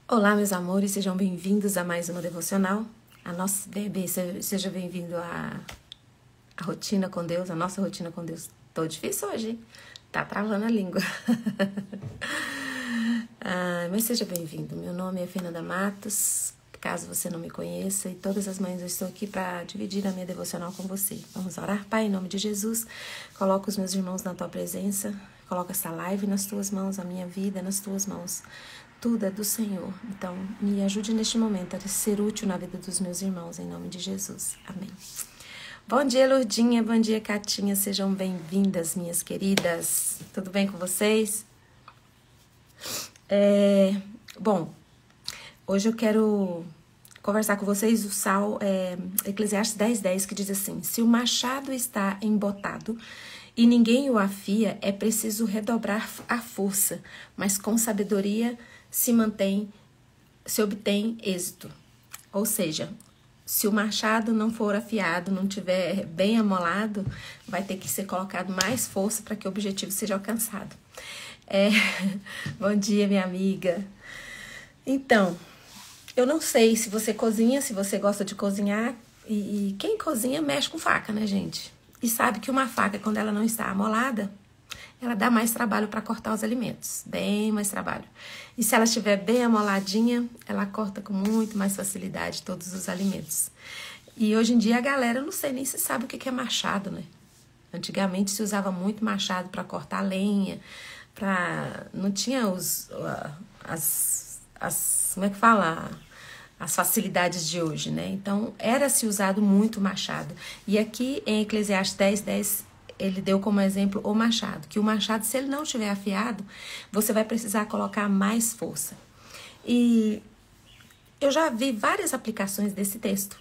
Olá, meus amores, sejam bem-vindos a mais uma devocional. A nossa bebê, seja bem-vindo à rotina com Deus, a nossa rotina com Deus. Tô difícil hoje, hein? Tá travando a língua. Mas seja bem-vindo. Meu nome é Fernanda Matos, caso você não me conheça, e todas as manhãs eu estou aqui para dividir a minha devocional com você. Vamos orar? Pai, em nome de Jesus, coloco os meus irmãos na tua presença, coloco essa live nas tuas mãos, a minha vida nas tuas mãos. Tudo é do Senhor. Então, me ajude neste momento a ser útil na vida dos meus irmãos, em nome de Jesus. Amém. Bom dia, Lourdinha. Bom dia, Catinha. Sejam bem-vindas, minhas queridas. Tudo bem com vocês? Bom, hoje eu quero conversar com vocês o Eclesiastes 10:10, que diz assim: se o machado está embotado e ninguém o afia, é preciso redobrar a força, mas com sabedoria se obtém êxito. Ou seja, se o machado não for afiado, não tiver bem amolado, vai ter que ser colocado mais força para que o objetivo seja alcançado. Bom dia, minha amiga. Então, eu não sei se você cozinha, se você gosta de cozinhar, e quem cozinha mexe com faca, né, gente? E sabe que uma faca, quando ela não está amolada, ela dá mais trabalho para cortar os alimentos, bem mais trabalho. E se ela estiver bem amoladinha, ela corta com muito mais facilidade todos os alimentos. E hoje em dia a galera, não sei nem se sabe o que é machado, né? Antigamente se usava muito machado para cortar lenha, não tinha como é que fala? As facilidades de hoje, né? Então, era-se usado muito machado. E aqui em Eclesiastes 10:10, ele deu como exemplo o machado. Que o machado, se ele não estiver afiado, você vai precisar colocar mais força. E eu já vi várias aplicações desse texto.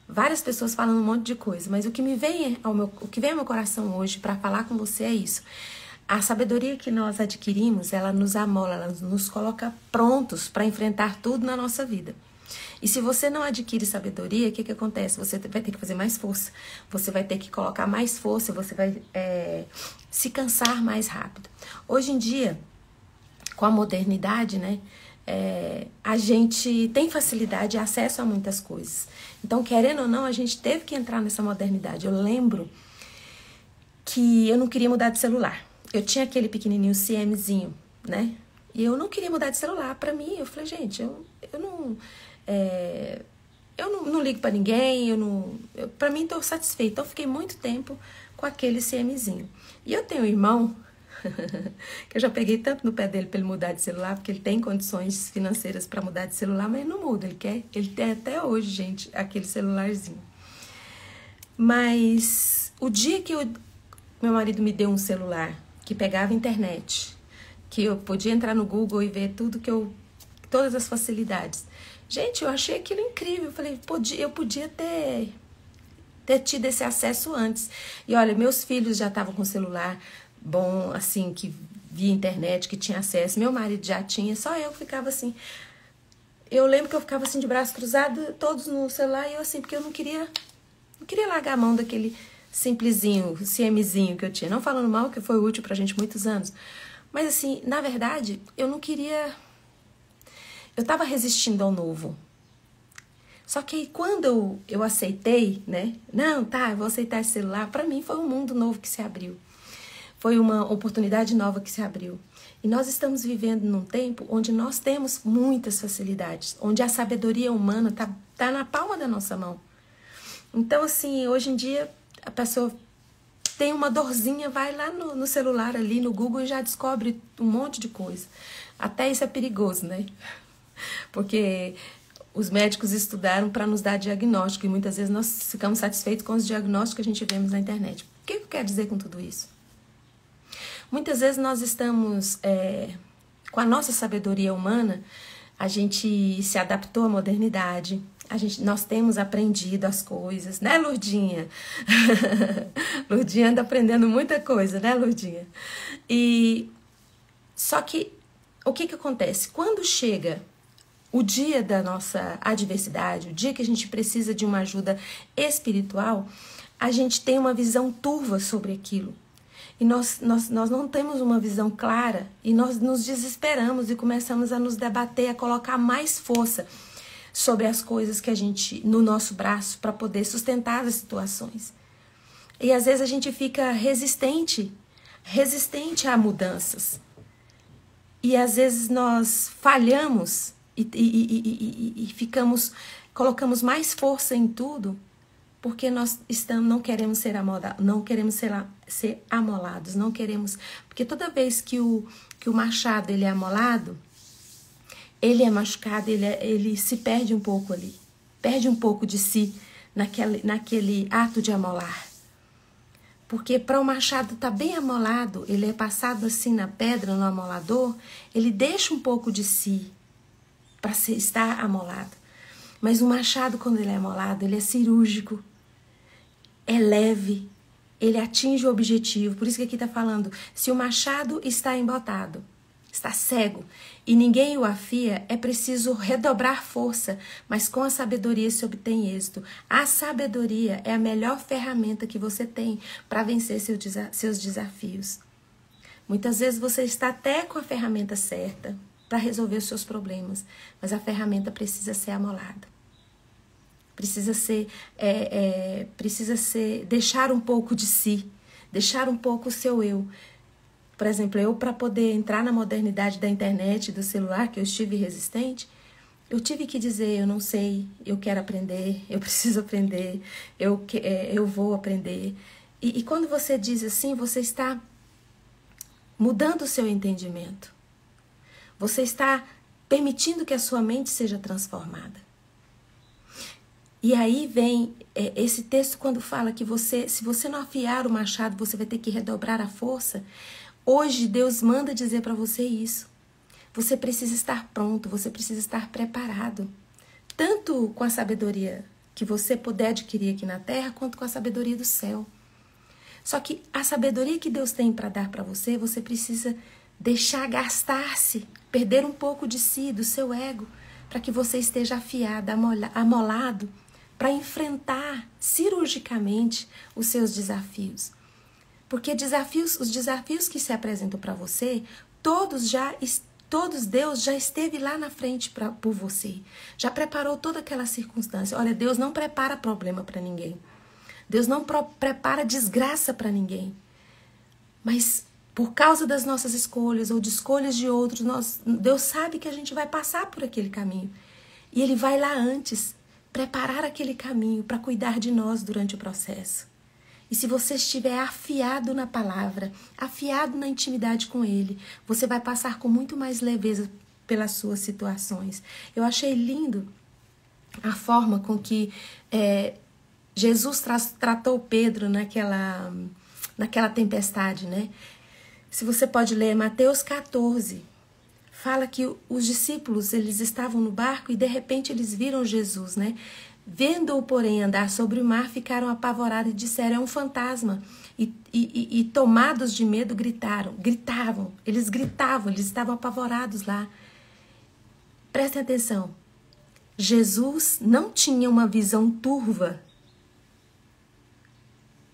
Várias pessoas falando um monte de coisa. Mas o que vem ao meu coração hoje para falar com você é isso. A sabedoria que nós adquirimos, ela nos amola, ela nos coloca prontos para enfrentar tudo na nossa vida. E se você não adquire sabedoria, o que acontece? Você vai ter que fazer mais força, você vai ter que colocar mais força, você vai se cansar mais rápido. Hoje em dia, com a modernidade, né, a gente tem facilidade de acesso a muitas coisas. Então, querendo ou não, a gente teve que entrar nessa modernidade. Eu lembro que eu não queria mudar de celular. Eu tinha aquele pequenininho CMzinho, né? E eu não queria mudar de celular. Pra mim, eu falei, gente, eu não ligo pra ninguém, pra mim tô satisfeita. Então, eu fiquei muito tempo com aquele CMzinho. E eu tenho um irmão, que eu já peguei tanto no pé dele pra ele mudar de celular, porque ele tem condições financeiras pra mudar de celular, mas ele não muda, ele tem até hoje, gente, aquele celularzinho. Mas o dia que meu marido me deu um celular que pegava internet, que eu podia entrar no Google e ver todas as facilidades. Gente, eu achei aquilo incrível. Eu falei, eu podia ter tido esse acesso antes. E olha, meus filhos já estavam com celular bom, assim, que via internet, que tinha acesso. Meu marido já tinha, só eu ficava assim. Eu lembro que eu ficava assim de braço cruzado, todos no celular, e eu assim, porque eu não queria largar a mão daquele simplesinho, CMzinho que eu tinha. Não falando mal, que foi útil pra gente muitos anos. Mas assim, na verdade, eu não queria... Eu estava resistindo ao novo. Só que quando eu aceitei, né? Não, tá, eu vou aceitar esse celular. Para mim foi um mundo novo que se abriu. Foi uma oportunidade nova que se abriu. E nós estamos vivendo num tempo onde nós temos muitas facilidades. Onde a sabedoria humana tá na palma da nossa mão. Então, assim, hoje em dia, a pessoa tem uma dorzinha, vai lá no celular ali, no Google, e já descobre um monte de coisa. Até isso é perigoso, né? Porque os médicos estudaram para nos dar diagnóstico e muitas vezes nós ficamos satisfeitos com os diagnósticos que a gente vemos na internet. O que eu quero dizer com tudo isso? Muitas vezes nós estamos, com a nossa sabedoria humana, a gente se adaptou à modernidade, nós temos aprendido as coisas, né, Lourdinha? Lourdinha anda aprendendo muita coisa, né, Lourdinha? Só que, o que acontece? Quando chega o dia da nossa adversidade, o dia que a gente precisa de uma ajuda espiritual, a gente tem uma visão turva sobre aquilo. E nós não temos uma visão clara e nós nos desesperamos e começamos a nos debater, a colocar mais força sobre as coisas que a gente, no nosso braço, para poder sustentar as situações. E às vezes a gente fica resistente a mudanças. E às vezes nós falhamos e colocamos mais força em tudo, porque nós não queremos ser amolados, não queremos, porque toda vez que o machado ele é amolado, ele é machucado, ele se perde um pouco ali, perde um pouco de si naquele ato de amolar. Porque para o machado estar bem amolado, ele é passado assim na pedra, no amolador, ele deixa um pouco de si para estar amolado. Mas o machado, quando ele é amolado, ele é cirúrgico, é leve, ele atinge o objetivo. Por isso que aqui está falando, se o machado está embotado, está cego, e ninguém o afia, é preciso redobrar força, mas com a sabedoria se obtém êxito. A sabedoria é a melhor ferramenta que você tem para vencer seus desafios. Muitas vezes você está até com a ferramenta certa para resolver os seus problemas, mas a ferramenta precisa ser amolada. Precisa ser deixar um pouco de si, deixar um pouco o seu eu. Por exemplo, eu, para poder entrar na modernidade da internet, do celular, que eu estive resistente, eu tive que dizer, eu não sei, eu quero aprender, eu preciso aprender, eu vou aprender. E quando você diz assim, você está mudando o seu entendimento. Você está permitindo que a sua mente seja transformada. E aí vem esse texto quando fala que se você não afiar o machado, você vai ter que redobrar a força. Hoje Deus manda dizer para você isso. Você precisa estar pronto, você precisa estar preparado. Tanto com a sabedoria que você puder adquirir aqui na terra, quanto com a sabedoria do céu. Só que a sabedoria que Deus tem para dar para você, você precisa deixar gastar-se, perder um pouco de si, do seu ego, para que você esteja afiado, amolado, para enfrentar cirurgicamente os seus desafios. Porque os desafios que se apresentam para você, todos Deus já esteve lá na frente por você. Já preparou toda aquela circunstância. Olha, Deus não prepara problema para ninguém. Deus não prepara desgraça para ninguém. Mas por causa das nossas escolhas ou de escolhas de outros, Deus sabe que a gente vai passar por aquele caminho. E Ele vai lá antes preparar aquele caminho para cuidar de nós durante o processo. E se você estiver afiado na palavra, afiado na intimidade com Ele, você vai passar com muito mais leveza pelas suas situações. Eu achei lindo a forma com que Jesus tratou Pedro naquela tempestade, né? Se você pode ler Mateus 14, fala que os discípulos, eles estavam no barco e de repente eles viram Jesus, né? Vendo-o, porém, andar sobre o mar, ficaram apavorados e disseram, é um fantasma. E tomados de medo, gritavam, eles estavam apavorados lá. Prestem atenção, Jesus não tinha uma visão turva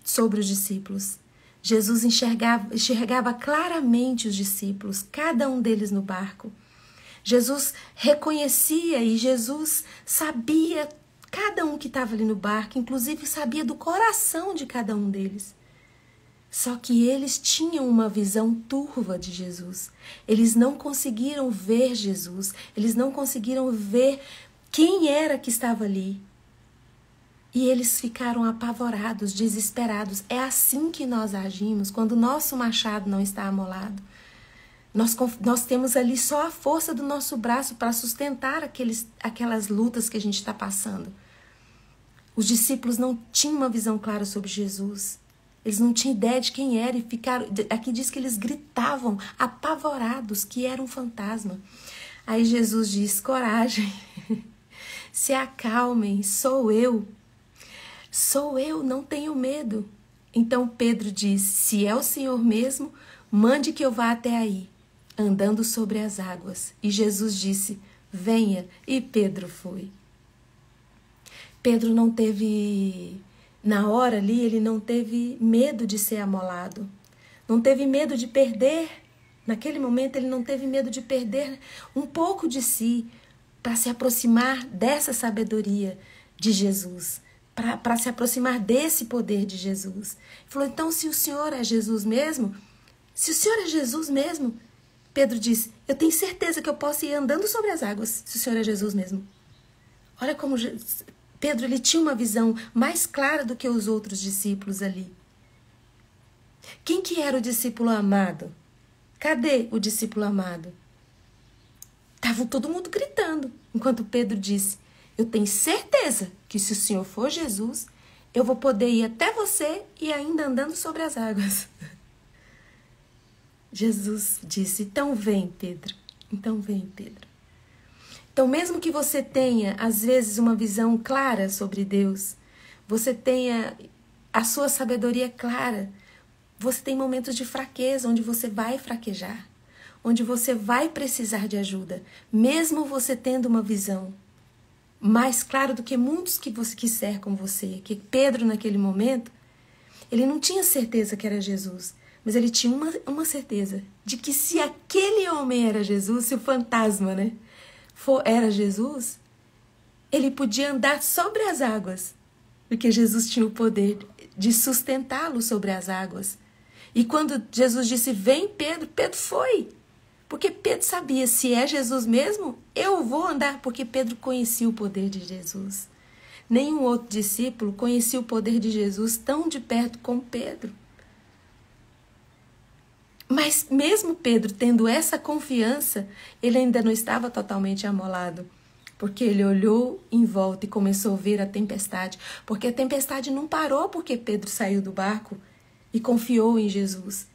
sobre os discípulos. Jesus enxergava claramente os discípulos, cada um deles no barco. Jesus reconhecia e Jesus sabia cada um que estava ali no barco, inclusive sabia do coração de cada um deles. Só que eles tinham uma visão turva de Jesus. Eles não conseguiram ver Jesus, eles não conseguiram ver quem era que estava ali. E eles ficaram apavorados, desesperados. É assim que nós agimos quando o nosso machado não está amolado. Nós temos ali só a força do nosso braço para sustentar aquelas lutas que a gente está passando. Os discípulos não tinham uma visão clara sobre Jesus. Eles não tinham ideia de quem era e ficaram... Aqui diz que eles gritavam, apavorados, que era um fantasma. Aí Jesus diz, coragem, se acalmem, sou eu. Sou eu, não tenho medo. Então Pedro diz, se é o Senhor mesmo, mande que eu vá até aí, andando sobre as águas. E Jesus disse, venha, e Pedro foi. Pedro não teve, na hora ali, ele não teve medo de ser amolado. Não teve medo de perder. Naquele momento ele não teve medo de perder um pouco de si para se aproximar dessa sabedoria de Jesus, para se aproximar desse poder de Jesus. Ele falou, então se o Senhor é Jesus mesmo, Pedro disse, eu tenho certeza que eu posso ir andando sobre as águas, se o Senhor é Jesus mesmo. Olha como Pedro ele tinha uma visão mais clara do que os outros discípulos ali. Quem que era o discípulo amado? Cadê o discípulo amado? Tava todo mundo gritando, enquanto Pedro disse, eu tenho certeza que se o Senhor for Jesus, eu vou poder ir até você e ainda andando sobre as águas. Jesus disse, então vem, Pedro. Então vem, Pedro. Então, mesmo que você tenha, às vezes, uma visão clara sobre Deus, você tenha a sua sabedoria clara, você tem momentos de fraqueza, onde você vai fraquejar, onde você vai precisar de ajuda, mesmo você tendo uma visão mais clara do que muitos que cercam você. Que Pedro, naquele momento, ele não tinha certeza que era Jesus, mas ele tinha uma certeza de que se aquele homem era Jesus, se o fantasma, né, era Jesus, ele podia andar sobre as águas, porque Jesus tinha o poder de sustentá-lo sobre as águas. E quando Jesus disse, vem Pedro, Pedro foi. Porque Pedro sabia, se é Jesus mesmo, eu vou andar, porque Pedro conhecia o poder de Jesus. Nenhum outro discípulo conhecia o poder de Jesus tão de perto como Pedro. Mas mesmo Pedro tendo essa confiança, ele ainda não estava totalmente amolado, porque ele olhou em volta e começou a ver a tempestade, porque a tempestade não parou porque Pedro saiu do barco e confiou em Jesus.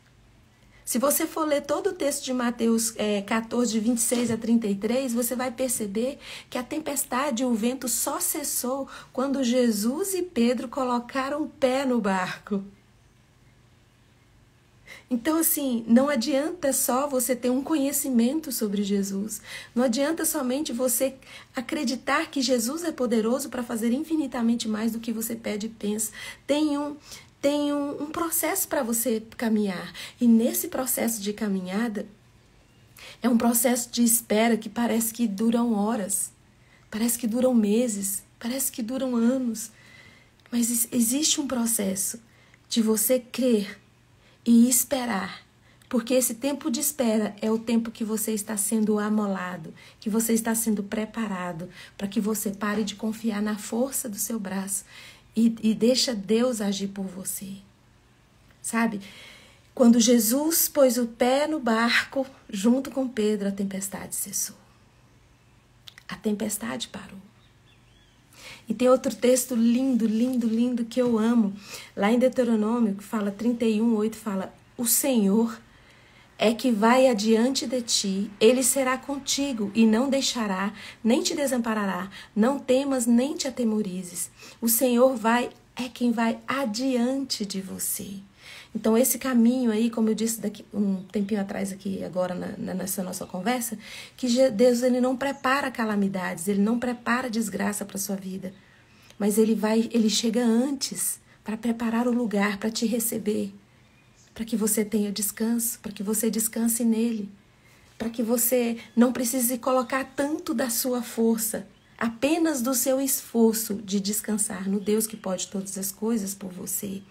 Se você for ler todo o texto de Mateus 14, de 26 a 33, você vai perceber que a tempestade e o vento só cessou quando Jesus e Pedro colocaram o pé no barco. Então, assim, não adianta só você ter um conhecimento sobre Jesus. Não adianta somente você acreditar que Jesus é poderoso para fazer infinitamente mais do que você pede e pensa. Tem um processo para você caminhar. E nesse processo de caminhada, é um processo de espera que parece que duram horas, parece que duram meses, parece que duram anos. Mas existe um processo de você crer e esperar, porque esse tempo de espera é o tempo que você está sendo amolado, que você está sendo preparado para que você pare de confiar na força do seu braço e deixa Deus agir por você. Sabe? Quando Jesus pôs o pé no barco, junto com Pedro, a tempestade cessou. A tempestade parou. E tem outro texto lindo, lindo, lindo que eu amo. Lá em Deuteronômio, que fala 31:8, fala, o Senhor é que vai adiante de ti, ele será contigo e não deixará, nem te desamparará. Não temas, nem te atemorizes. O Senhor é quem vai adiante de você. Então, esse caminho aí, como eu disse daqui um tempinho atrás aqui, agora nessa nossa conversa, que Deus ele não prepara calamidades, ele não prepara desgraça para sua vida, mas ele chega antes para preparar o lugar para te receber, para que você tenha descanso, para que você descanse nele, para que você não precise colocar tanto da sua força, apenas do seu esforço de descansar no Deus que pode todas as coisas por você.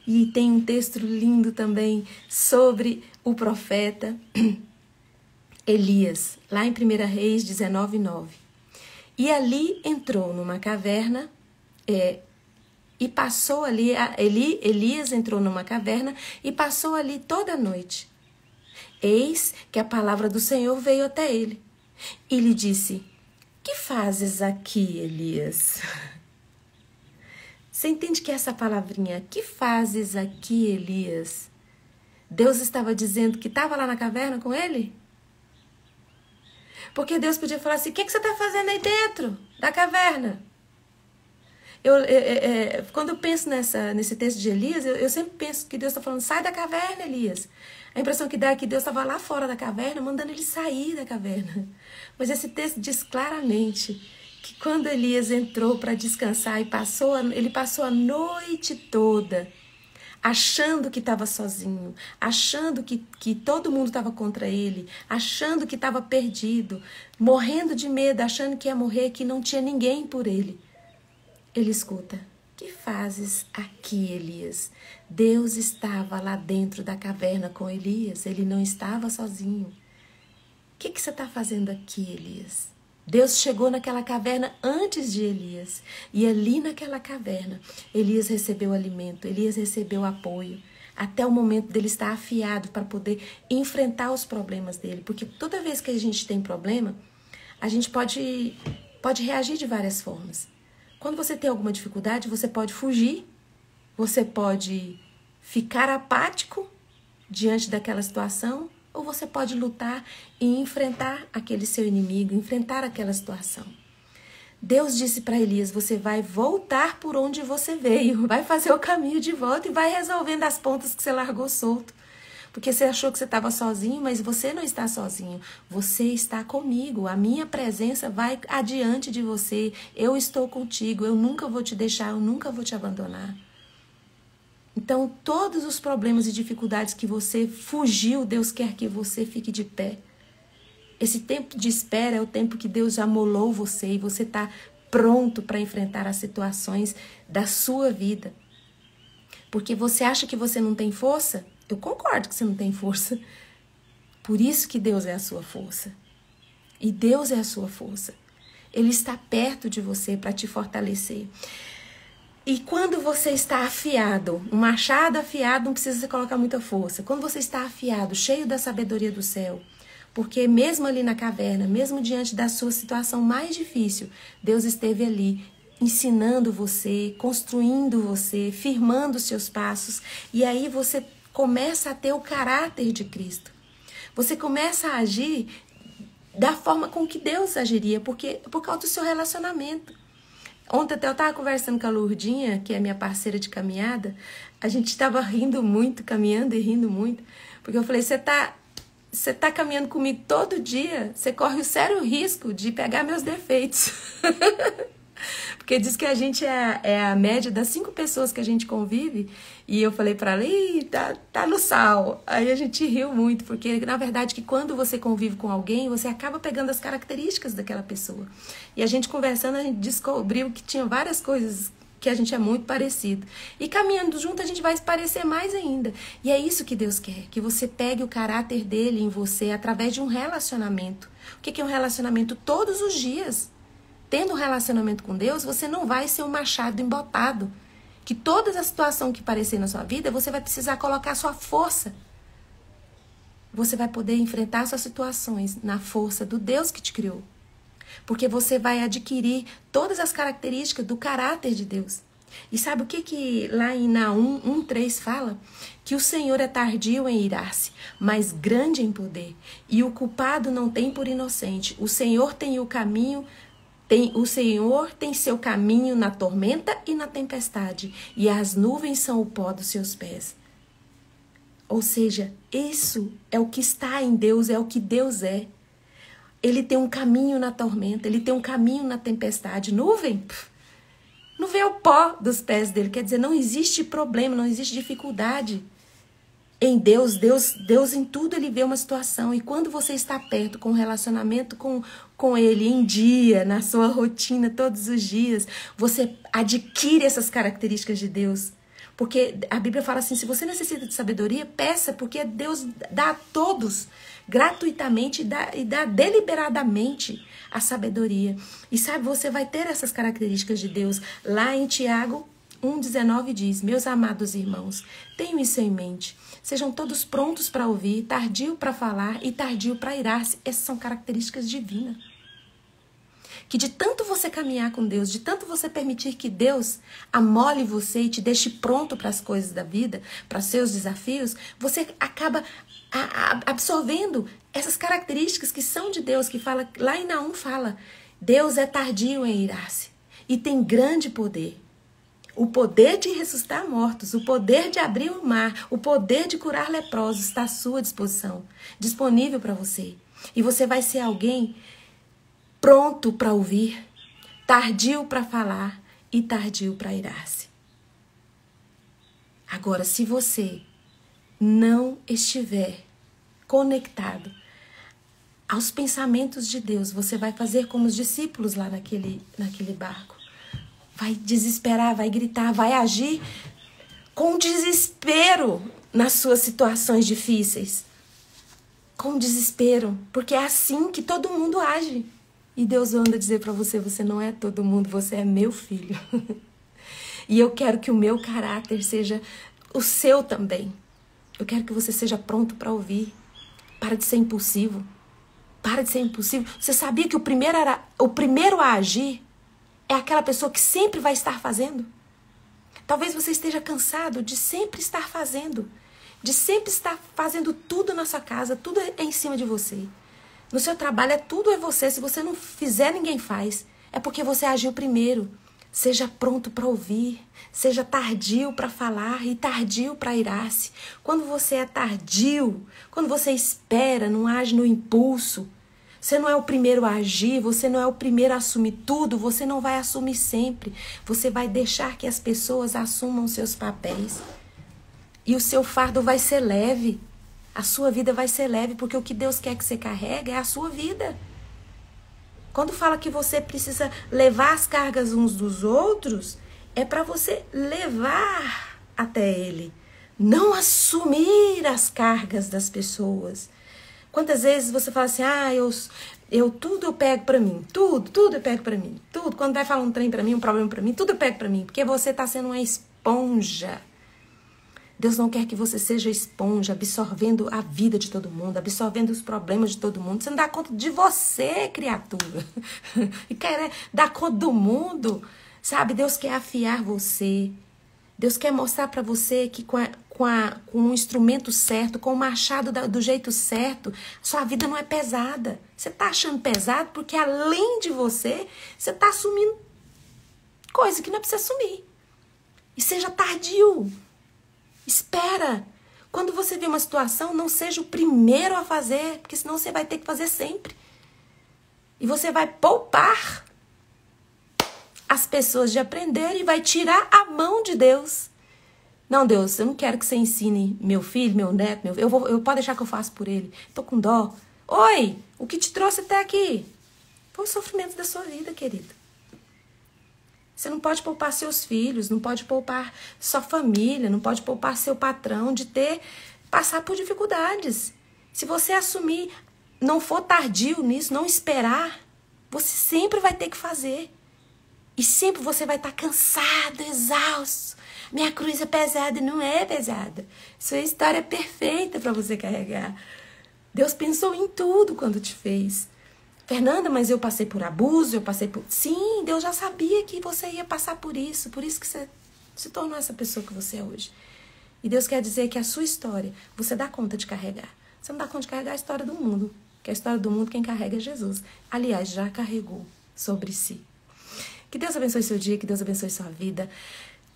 E tem um texto lindo também sobre o profeta Elias, lá em 1 Reis 19:9. E ali entrou numa caverna, e passou ali, Elias entrou numa caverna e passou ali toda a noite. Eis que a palavra do Senhor veio até ele. E lhe disse, que fazes aqui, Elias? Você entende que essa palavrinha, que fazes aqui, Elias? Deus estava dizendo que estava lá na caverna com ele? Porque Deus podia falar assim, o que você está fazendo aí dentro da caverna? Quando eu penso nesse texto de Elias, eu sempre penso que Deus está falando, sai da caverna, Elias. A impressão que dá é que Deus estava lá fora da caverna, mandando ele sair da caverna. Mas esse texto diz claramente que quando Elias entrou para descansar e ele passou a noite toda achando que estava sozinho, achando que todo mundo estava contra ele, achando que estava perdido, morrendo de medo, achando que ia morrer, que não tinha ninguém por ele. Ele escuta: que fazes aqui, Elias? Deus estava lá dentro da caverna com Elias, ele não estava sozinho. O que você está fazendo aqui, Elias? Deus chegou naquela caverna antes de Elias. E ali naquela caverna, Elias recebeu alimento, Elias recebeu apoio, até o momento dele estar afiado para poder enfrentar os problemas dele. Porque toda vez que a gente tem problema, a gente pode reagir de várias formas. Quando você tem alguma dificuldade, você pode fugir, você pode ficar apático diante daquela situação, ou você pode lutar e enfrentar aquele seu inimigo, enfrentar aquela situação. Deus disse para Elias: você vai voltar por onde você veio, vai fazer o caminho de volta e vai resolvendo as pontas que você largou solto. Porque você achou que você estava sozinho, mas você não está sozinho. Você está comigo. A minha presença vai adiante de você. Eu estou contigo. Eu nunca vou te deixar. Eu nunca vou te abandonar. Então, todos os problemas e dificuldades que você fugiu, Deus quer que você fique de pé. Esse tempo de espera é o tempo que Deus já molou você e você está pronto para enfrentar as situações da sua vida. Porque você acha que você não tem força? Eu concordo que você não tem força. Por isso que Deus é a sua força. E Deus é a sua força. Ele está perto de você para te fortalecer. E quando você está afiado, um machado afiado não precisa colocar muita força. Quando você está afiado, cheio da sabedoria do céu, porque mesmo ali na caverna, mesmo diante da sua situação mais difícil, Deus esteve ali ensinando você, construindo você, firmando os seus passos. E aí você começa a ter o caráter de Cristo. Você começa a agir da forma com que Deus agiria, por causa do seu relacionamento. Ontem até eu estava conversando com a Lourdinha, que é minha parceira de caminhada. A gente estava rindo muito, caminhando e rindo muito. Porque eu falei: você tá caminhando comigo todo dia, você corre o sério risco de pegar meus defeitos. Porque diz que a gente é a média das 5 pessoas que a gente convive. E eu falei pra ela: ih, tá no sal. Aí a gente riu muito, porque na verdade que quando você convive com alguém, você acaba pegando as características daquela pessoa. E a gente conversando, a gente descobriu que tinha várias coisas que a gente é muito parecido. E caminhando junto, a gente vai se parecer mais ainda. E é isso que Deus quer, que você pegue o caráter dele em você através de um relacionamento. O que é um relacionamento? Todos os dias. Tendo um relacionamento com Deus, você não vai ser um machado embotado. Que toda a situação que aparecer na sua vida, você vai precisar colocar sua força. Você vai poder enfrentar suas situações na força do Deus que te criou. Porque você vai adquirir todas as características do caráter de Deus. E sabe o que lá em Naum 1:3 fala? Que o Senhor é tardio em irar-se, mas grande em poder. E o culpado não tem por inocente. O Senhor tem seu caminho na tormenta e na tempestade, e as nuvens são o pó dos seus pés. Ou seja, isso é o que está em Deus, é o que Deus é. Ele tem um caminho na tormenta, ele tem um caminho na tempestade. Nuvem é o pó dos pés dele, quer dizer, não existe problema, não existe dificuldade. Em Deus em tudo ele vê uma situação. E quando você está perto, com um relacionamento com ele em dia, na sua rotina, todos os dias, você adquire essas características de Deus. Porque a Bíblia fala assim: se você necessita de sabedoria, peça, porque Deus dá a todos gratuitamente e dá deliberadamente a sabedoria. E sabe, você vai ter essas características de Deus. Lá em Tiago 1:19 diz: meus amados irmãos, tenham isso em mente. Sejam todos prontos para ouvir, tardio para falar e tardio para irar-se. Essas são características divinas. Que de tanto você caminhar com Deus, de tanto você permitir que Deus amole você e te deixe pronto para as coisas da vida, para seus desafios, você acaba absorvendo essas características que são de Deus, que fala, lá em Naum fala: Deus é tardio em irar-se e tem grande poder. O poder de ressuscitar mortos, o poder de abrir o mar, o poder de curar leprosos está à sua disposição, disponível para você. E você vai ser alguém pronto para ouvir, tardio para falar e tardio para irar-se. Agora, se você não estiver conectado aos pensamentos de Deus, você vai fazer como os discípulos lá naquele barco. Vai desesperar, vai gritar, vai agir com desespero nas suas situações difíceis. Com desespero, porque é assim que todo mundo age. E Deus manda dizer para você, você não é todo mundo, você é meu filho. E eu quero que o meu caráter seja o seu também. Eu quero que você seja pronto para ouvir. Para de ser impulsivo. Para de ser impulsivo. Você sabia que o primeiro a agir é aquela pessoa que sempre vai estar fazendo? Talvez você esteja cansado de sempre estar fazendo. De sempre estar fazendo tudo na sua casa. Tudo é em cima de você. No seu trabalho, tudo é você. Se você não fizer, ninguém faz. É porque você agiu primeiro. Seja pronto para ouvir. Seja tardio para falar e tardio para irar-se. Quando você é tardio, quando você espera, não age no impulso, você não é o primeiro a agir, você não é o primeiro a assumir tudo, você não vai assumir sempre. Você vai deixar que as pessoas assumam seus papéis. E o seu fardo vai ser leve. A sua vida vai ser leve, porque o que Deus quer que você carregue é a sua vida. Quando fala que você precisa levar as cargas uns dos outros, é para você levar até Ele. Não assumir as cargas das pessoas. Quantas vezes você fala assim, tudo eu pego para mim, tudo eu pego para mim, tudo. Quando vai falar um trem para mim, um problema para mim, tudo eu pego para mim, porque você está sendo uma esponja. Deus não quer que você seja esponja, absorvendo a vida de todo mundo, absorvendo os problemas de todo mundo. Você não dá conta de você, criatura. E quer dar conta do mundo, sabe? Deus quer afiar você. Deus quer mostrar para você que com um instrumento certo, com o machado do jeito certo, sua vida não é pesada. Você está achando pesado porque além de você está assumindo coisa que não precisa assumir. E seja tardio. Espera. Quando você vê uma situação, não seja o primeiro a fazer, porque senão você vai ter que fazer sempre. E você vai poupar as pessoas de aprender e vai tirar a mão de Deus. Não, Deus, eu não quero que você ensine meu filho, meu neto, eu pode deixar que eu faça por ele. Tô com dó. Oi, o que te trouxe até aqui? Foi o sofrimento da sua vida, querido. Você não pode poupar seus filhos, não pode poupar sua família, não pode poupar seu patrão de passar por dificuldades. Se você assumir, não for tardio nisso, não esperar, você sempre vai ter que fazer. E sempre você vai estar cansado, exausto. Minha cruz é pesada, não é pesada. Sua história é perfeita para você carregar. Deus pensou em tudo quando te fez. Fernanda, mas eu passei por abuso, Sim, Deus já sabia que você ia passar por isso que você se tornou essa pessoa que você é hoje. E Deus quer dizer que a sua história, você dá conta de carregar. Você não dá conta de carregar a história do mundo, porque a história do mundo quem carrega é Jesus. Aliás, já carregou sobre si. Que Deus abençoe seu dia, que Deus abençoe sua vida.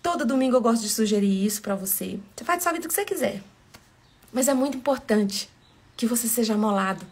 Todo domingo eu gosto de sugerir isso pra você. Você faz da sua vida o que você quiser. Mas é muito importante que você seja amolado.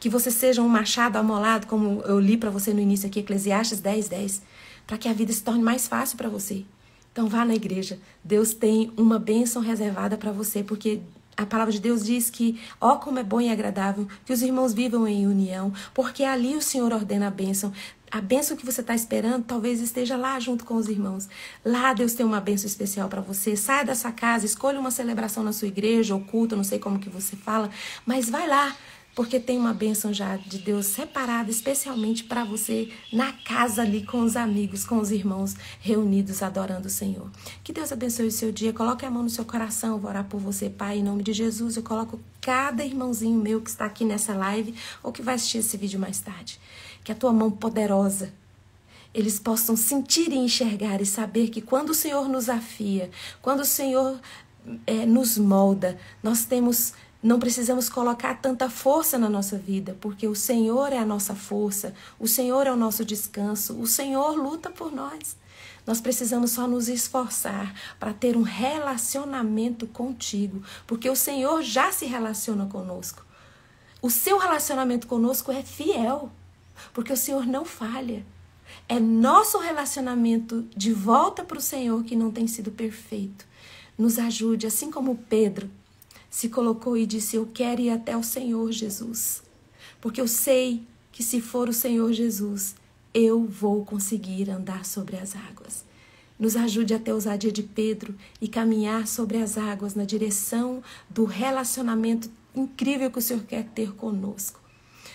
Que você seja um machado amolado, como eu li para você no início aqui, Eclesiastes 10:10, para que a vida se torne mais fácil para você. Então vá na igreja. Deus tem uma bênção reservada para você, porque a palavra de Deus diz que, ó, como é bom e agradável que os irmãos vivam em união, porque ali o Senhor ordena a bênção. A bênção que você está esperando talvez esteja lá junto com os irmãos. Lá Deus tem uma bênção especial para você. Saia da sua casa, escolha uma celebração na sua igreja, ou culto, não sei como que você fala, mas vai lá. Porque tem uma bênção já de Deus separada especialmente para você na casa ali com os amigos, com os irmãos reunidos adorando o Senhor. Que Deus abençoe o seu dia. Coloque a mão no seu coração. Eu vou orar por você, Pai, em nome de Jesus. Eu coloco cada irmãozinho meu que está aqui nessa live ou que vai assistir esse vídeo mais tarde. Que a tua mão poderosa, eles possam sentir e enxergar e saber que quando o Senhor nos afia, quando o Senhor nos molda, não precisamos colocar tanta força na nossa vida, porque o Senhor é a nossa força, o Senhor é o nosso descanso, o Senhor luta por nós. Nós precisamos só nos esforçar para ter um relacionamento contigo, porque o Senhor já se relaciona conosco. O seu relacionamento conosco é fiel, porque o Senhor não falha. É nosso relacionamento de volta para o Senhor que não tem sido perfeito. nos ajude, assim como Pedro se colocou e disse, eu quero ir até o Senhor Jesus, porque eu sei que se for o Senhor Jesus, eu vou conseguir andar sobre as águas. Nos ajude a ter a ousadia de Pedro e caminhar sobre as águas na direção do relacionamento incrível que o Senhor quer ter conosco,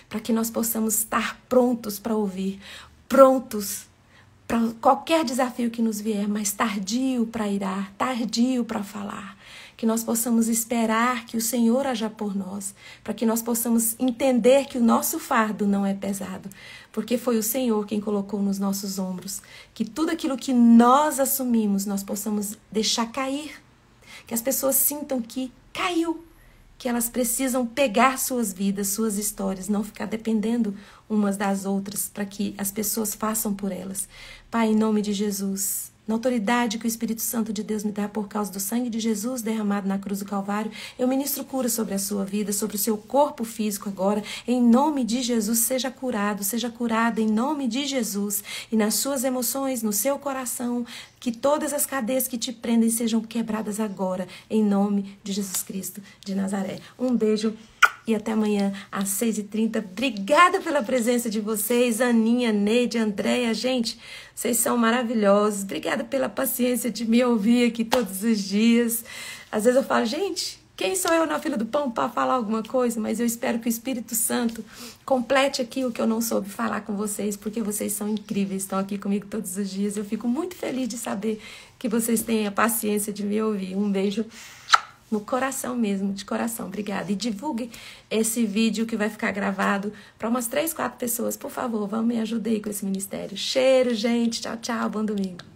para que nós possamos estar prontos para ouvir, prontos para qualquer desafio que nos vier, mas tardio para irar, tardio para falar. Que nós possamos esperar que o Senhor haja por nós, para que nós possamos entender que o nosso fardo não é pesado, porque foi o Senhor quem colocou nos nossos ombros, que tudo aquilo que nós assumimos, nós possamos deixar cair, que as pessoas sintam que caiu, que elas precisam pegar suas vidas, suas histórias, não ficar dependendo umas das outras, para que as pessoas façam por elas. Pai, em nome de Jesus, na autoridade que o Espírito Santo de Deus me dá por causa do sangue de Jesus derramado na cruz do Calvário, eu ministro cura sobre a sua vida, sobre o seu corpo físico agora. Em nome de Jesus, seja curado, seja curada em nome de Jesus. E nas suas emoções, no seu coração, que todas as cadeias que te prendem sejam quebradas agora, em nome de Jesus Cristo de Nazaré. Um beijo. E até amanhã, às 6h30. Obrigada pela presença de vocês, Aninha, Neide, Andréia. Gente, vocês são maravilhosos. Obrigada pela paciência de me ouvir aqui todos os dias. Às vezes eu falo, gente, quem sou eu na fila do pão para falar alguma coisa? Mas eu espero que o Espírito Santo complete aqui o que eu não soube falar com vocês, porque vocês são incríveis, estão aqui comigo todos os dias. Eu fico muito feliz de saber que vocês têm a paciência de me ouvir. Um beijo no coração mesmo, de coração. Obrigada. E divulgue esse vídeo que vai ficar gravado para umas 3, 4 pessoas. Por favor, vamos me ajudar aí com esse ministério. Cheiro, gente. Tchau, tchau. Bom domingo.